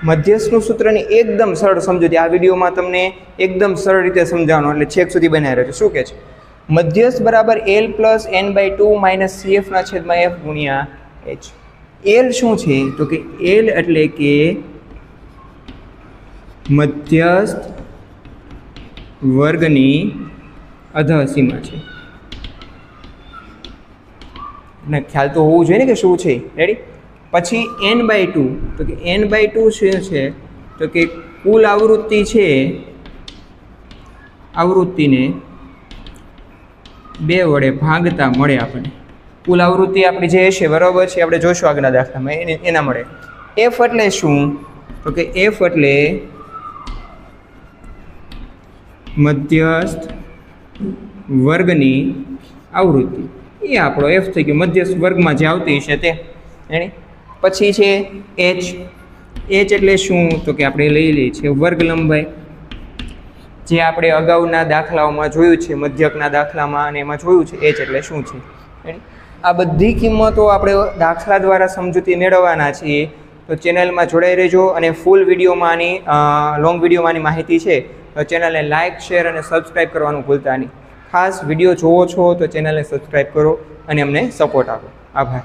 મધ્યસ્થનું સૂત્રની એકદમ સરળ સમજૂતી આ વિડીયોમાં તમને એકદમ સરળ રીતે સમજાવવાનો, એટલે છેક સુધી બનાવી રહ્યો છું. શું કહે છે? મધ્યસ્થ બરાબર L plus n/2 minus CF/F ગુણ્યા H. L શું છે? તો કે L એટલે કે મધ્યસ્થ વર્ગની અધઃસીમા છે. ને ખ્યાલ તો હોવું જોઈએ ને કે શું છે. રેડી? પછી n/2, તો કે n/2 શું છે? તો કે કુલ આવૃત્તિ છે, આવૃત્તિને 2 વડે ભાગતા મળે આપણને. કુલ આવૃત્તિ આપણી જે છે બરાબર છે, આપણે જોઈશું આગળના દાખલામાં એના મળે. f એટલે શું? તો કે f એટલે મધ્યસ્થ વર્ગની આવૃત્તિ. એ આપણો f થઈ ગયો, મધ્યસ્થ વર્ગમાં જે આવતી છે તે. એની પછી છે h. h એટલે શું? તો કે આપણે લઈ લઈએ છીએ વર્ગ લંબાઈ, જે આપણે અગાઉના દાખલાઓમાં જોયું છે, મધ્યકના દાખલામાં અને એમાં જોયું છે h એટલે શું છે. આ બધી કિંમતો આપણે દાખલા દ્વારા સમજૂતી મેળવવાના છીએ. તો ચેનલમાં જોડાઈ રહેજો અને ફૂલ વિડીયોમાં લોંગ વિડીયોમાંની માહિતી છે તો ચેનલને લાઇક, શેર અને સબસ્ક્રાઈબ કરવાનું ભૂલતા નહીં. ખાસ વિડીયો જોવો છો તો ચેનલને સબસ્ક્રાઈબ કરો અને અમને સપોર્ટ આપો. આભાર.